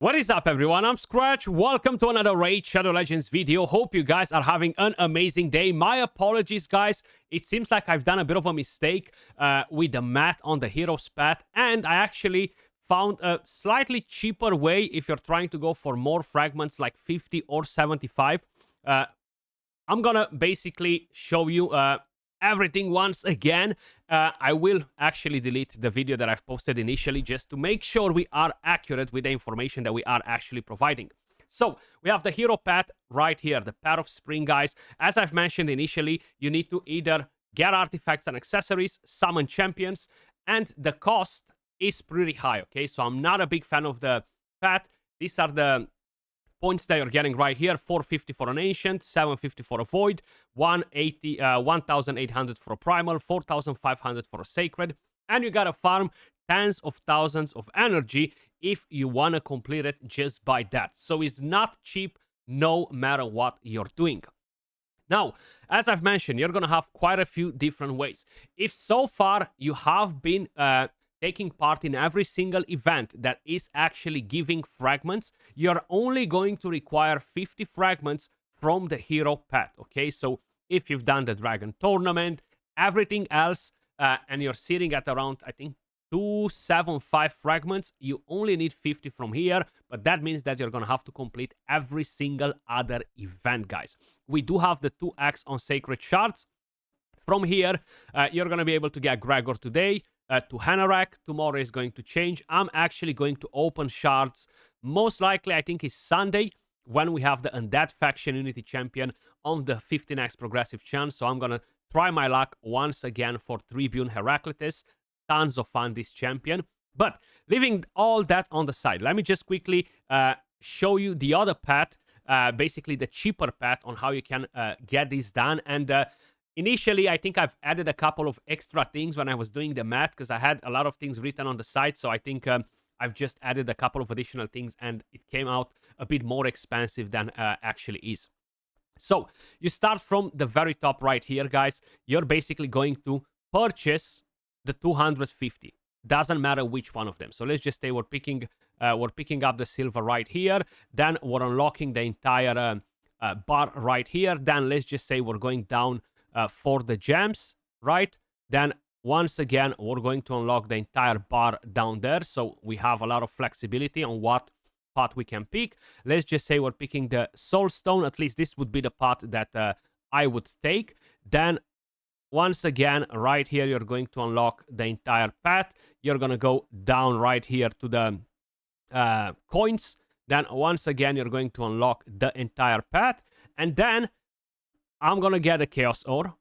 What is up, everyone? I'm Skratch. Welcome to another Raid Shadow Legends video. Hope you guys are having an amazing day. My apologies, guys. It seems like I've done a bit of a mistake with the math on the hero's path, and I actually found a slightly cheaper way if you're trying to go for more fragments like 50 or 75. I'm gonna basically show you everything once again. I will actually delete the video that I've posted initially just to make sure we are accurate with the information that we are actually providing. So we have the hero path right here, the path of spring, guys. As I've mentioned initially, you need to either get artifacts and accessories, summon champions, and the cost is pretty high, okay? So I'm not a big fan of the path. These are the points that you're getting right here: 450 for an ancient, 750 for a void, 1,800 for a primal, 4,500 for a sacred, and you gotta farm tens of thousands of energy if you want to complete it just by that. So it's not cheap no matter what you're doing. Now, as I've mentioned, you're gonna have quite a few different ways. If so far you have been taking part in every single event that is actually giving fragments, you're only going to require 50 fragments from the hero path, okay? So if you've done the dragon tournament, everything else, and you're sitting at around, I think, 275 fragments, you only need 50 from here, but that means that you're gonna have to complete every single other event, guys. We do have the 2x on sacred shards. From here, you're gonna be able to get Gregor today, to Hanorach. Tomorrow is going to change. I'm actually going to open shards. Most likely, I think it's Sunday when we have the Undead Faction Unity Champion on the 15x progressive chance. So I'm going to try my luck once again for Tribune Heraclitus. Tons of fun, this champion. But leaving all that on the side, let me just quickly show you the other path, basically the cheaper path on how you can get this done. And initially, I think I've added a couple of extra things when I was doing the math because I had a lot of things written on the side. So I think I've just added a couple of additional things and it came out a bit more expensive than actually is. So you start from the very top right here, guys. You're basically going to purchase the 250. Doesn't matter which one of them. So let's just say we're picking up the silver right here. Then we're unlocking the entire bar right here. Then let's just say we're going down for the gems, right? Then once again, we're going to unlock the entire bar down there. So we have a lot of flexibility on what path we can pick. Let's just say we're picking the soul stone. At least this would be the path that I would take. Then once again, right here, you're going to unlock the entire path. You're going to go down right here to the coins. Then once again, you're going to unlock the entire path. And then I'm going to get a Chaos Ore.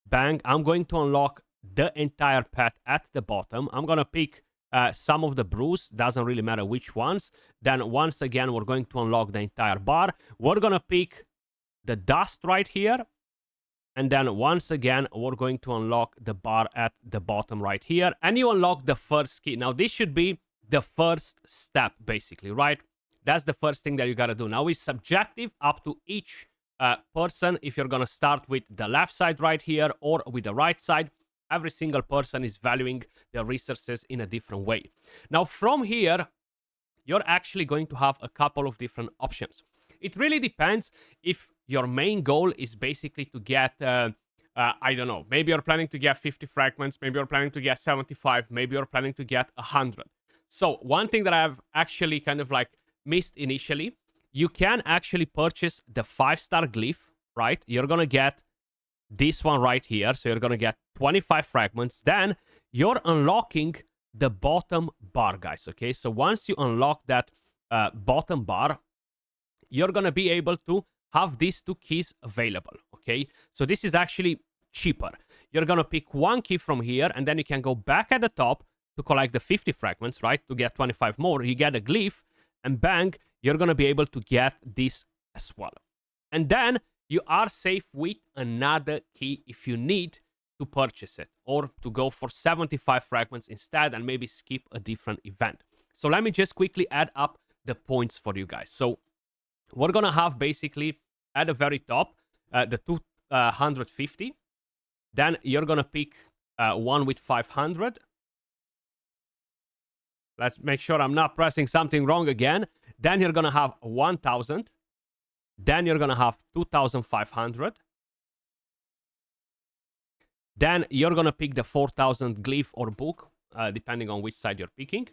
Bang. I'm going to unlock the entire path at the bottom. I'm going to pick some of the brews. Doesn't really matter which ones. Then once again, we're going to unlock the entire bar. We're going to pick the dust right here. And then once again, we're going to unlock the bar at the bottom right here. And you unlock the first key. Now, this should be the first step, basically, right? That's the first thing that you got to do. Now, it's subjective up to each person. If you're gonna start with the left side right here or with the right side, every single person is valuing their resources in a different way. Now from here, you're actually going to have a couple of different options. It really depends if your main goal is basically to get I don't know, maybe you're planning to get 50 fragments, maybe you're planning to get 75, maybe you're planning to get 100. So one thing that I've actually kind of like missed initially, you can actually purchase the 5-star glyph, right? You're going to get this one right here. So you're going to get 25 fragments. Then you're unlocking the bottom bar, guys, okay? So once you unlock that bottom bar, you're going to be able to have these 2 keys available, okay? So this is actually cheaper. You're going to pick 1 key from here, and then you can go back at the top to collect the 50 fragments, right? To get 25 more. You get a glyph, and bang, you're going to be able to get this as well. And then you are safe with another key if you need to purchase it or to go for 75 fragments instead and maybe skip a different event. So let me just quickly add up the points for you guys. So we're going to have basically at the very top the 250. Then you're going to pick one with 500. Let's make sure I'm not pressing something wrong again. Then you're going to have 1,000. Then you're going to have 2,500. Then you're going to pick the 4,000 glyph or book, depending on which side you're picking.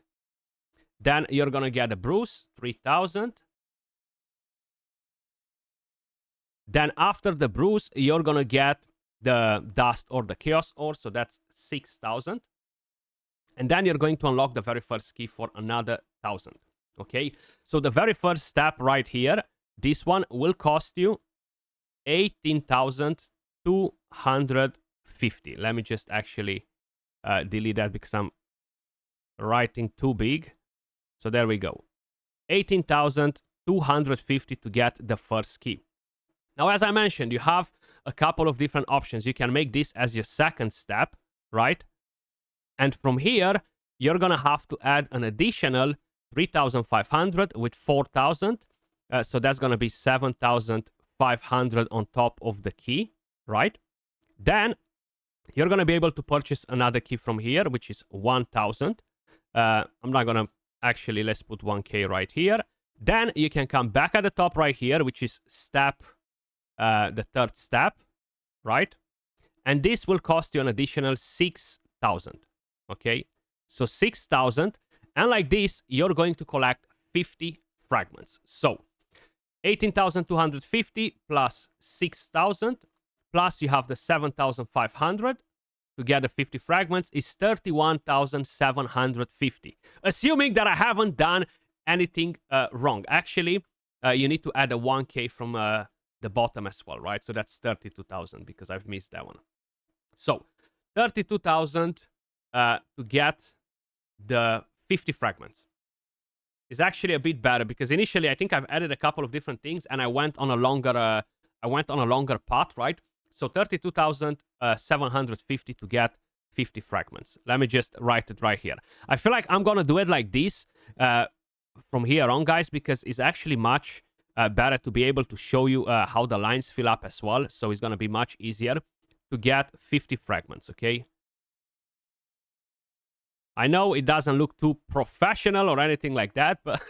Then you're going to get a bruise, 3,000. Then after the bruise, you're going to get the dust or the chaos ore, so that's 6,000. And then you're going to unlock the very first key for another 1,000. Okay, so the very first step right here, this one will cost you 18,250. Let me just actually delete that because I'm writing too big. So there we go. 18,250 to get the first key. Now, as I mentioned, you have a couple of different options. You can make this as your second step, right? And from here, you're going to have to add an additional 3,500 with 4,000. So that's going to be 7,500 on top of the key, right? Then you're going to be able to purchase another key from here, which is 1,000. I'm not going to actually, let's put 1K right here. Then you can come back at the top right here, which is step, the third step, right? And this will cost you an additional 6,000. Okay, so 6,000, and like this, you're going to collect 50 fragments. So 18,250 plus 6,000, plus you have the 7,500 to get the 50 fragments is 31,750. Assuming that I haven't done anything wrong. Actually, you need to add a 1K from the bottom as well, right? So that's 32,000 because I've missed that one. So 32,000 to get the 50 fragments is actually a bit better because initially I think I've added a couple of different things and I went on a longer path, right? So 32,750 to get 50 fragments. Let me just write it right here. I feel like I'm gonna do it like this from here on, guys, because it's actually much better to be able to show you how the lines fill up as well. So it's gonna be much easier to get 50 fragments, okay? I know it doesn't look too professional or anything like that, but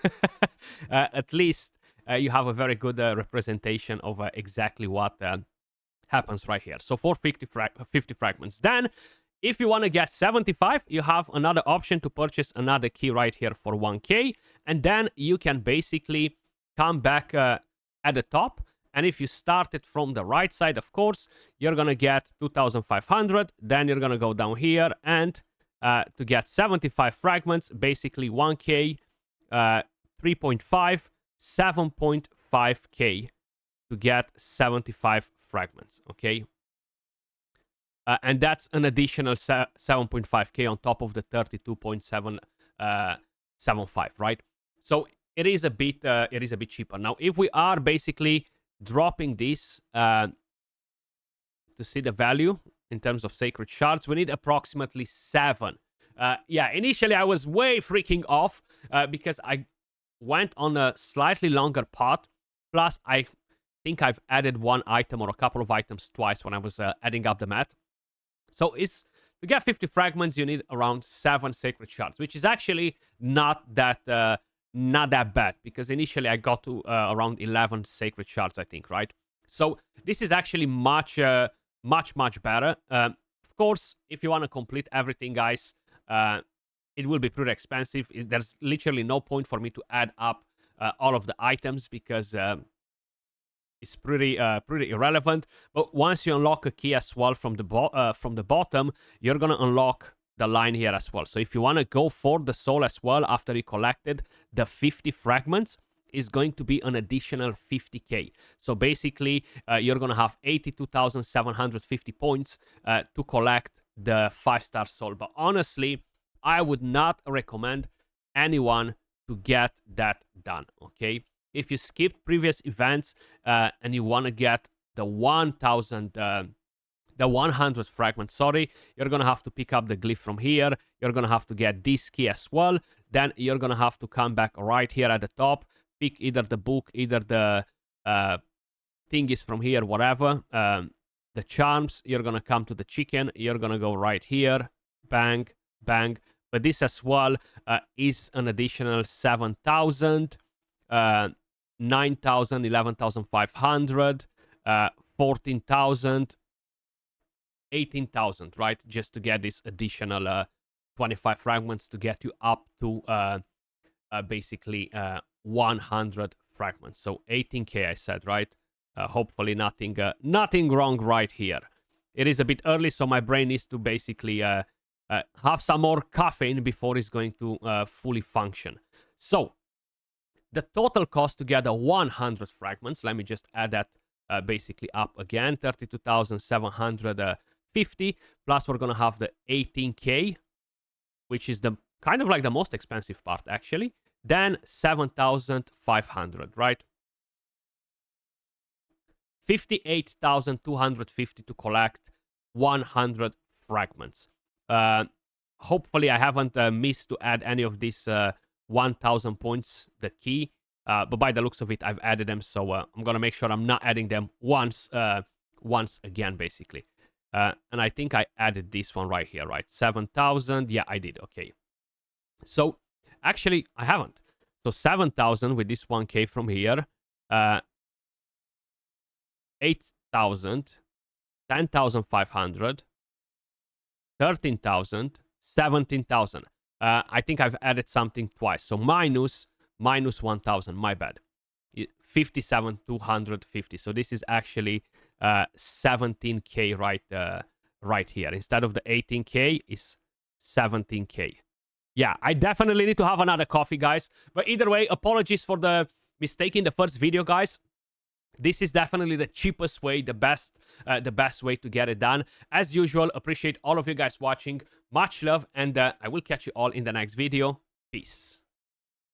at least you have a very good representation of exactly what happens right here. So for 50 fragments. Then, if you want to get 75, you have another option to purchase another key right here for 1K. And then you can basically come back at the top. And if you start it from the right side, of course, you're going to get 2,500. Then you're going to go down here and to get 75 fragments, basically 1K, 3.5, 7.5K to get 75 fragments, okay? And that's an additional 7.5K on top of the 32.775, right? So it is a bit cheaper. Now, if we are basically dropping this to see the value in terms of sacred shards, we need approximately 7. Yeah, initially I was way freaking off because I went on a slightly longer path. Plus, I think I've added one item or a couple of items twice when I was adding up the math. So it's to get 50 fragments, you need around 7 sacred shards, which is actually not that bad because initially I got to around 11 sacred shards, I think, right? So this is actually much better. Of course, if you want to complete everything, guys, it will be pretty expensive. There's literally no point for me to add up all of the items because it's pretty irrelevant. But once you unlock a key as well from the bottom, you're gonna unlock the line here as well. So if you want to go for the soul as well after you collected the 50 fragments, is going to be an additional 50k. So basically, you're gonna have 82,750 points to collect the 5-star soul. But honestly, I would not recommend anyone to get that done. Okay, if you skipped previous events and you want to get the 100 fragments, sorry, you're gonna have to pick up the glyph from here. You're gonna have to get this key as well. Then you're gonna have to come back right here at the top. Pick either the book, either the thingies from here, whatever. The charms, you're gonna come to the chicken. You're gonna go right here. Bang, bang. but this as well is an additional 7,000, 9,000, 11,500, 14,000, 18,000, right? Just to get this additional 25 fragments to get you up to basically 100 fragments. So 18k, I said, right? Hopefully nothing wrong right here. It is a bit early, so my brain needs to basically have some more caffeine before it's going to fully function. So the total cost to get 100 fragments, let me just add that basically up again, 32,750, plus we're going to have the 18k, which is the kind of like the most expensive part, actually. Then 7,500, right? 58,250 to collect 100 fragments. Hopefully I haven't missed to add any of these 1,000 points, the key. But by the looks of it, I've added them, so I'm gonna make sure I'm not adding them once again, basically. And I think I added this one right here, right? 7,000. Yeah, I did. Okay. So actually, I haven't. So 7,000 with this 1k from here. 8,000, 10,500, 13,000, 17,000. I think I've added something twice. So minus 1,000. My bad. 57,250. So this is actually 17k right here. Instead of the 18k, is 17k. Yeah, I definitely need to have another coffee, guys. But either way, apologies for the mistake in the first video, guys. This is definitely the cheapest way, the best way to get it done. As usual, appreciate all of you guys watching. Much love, and I will catch you all in the next video. Peace.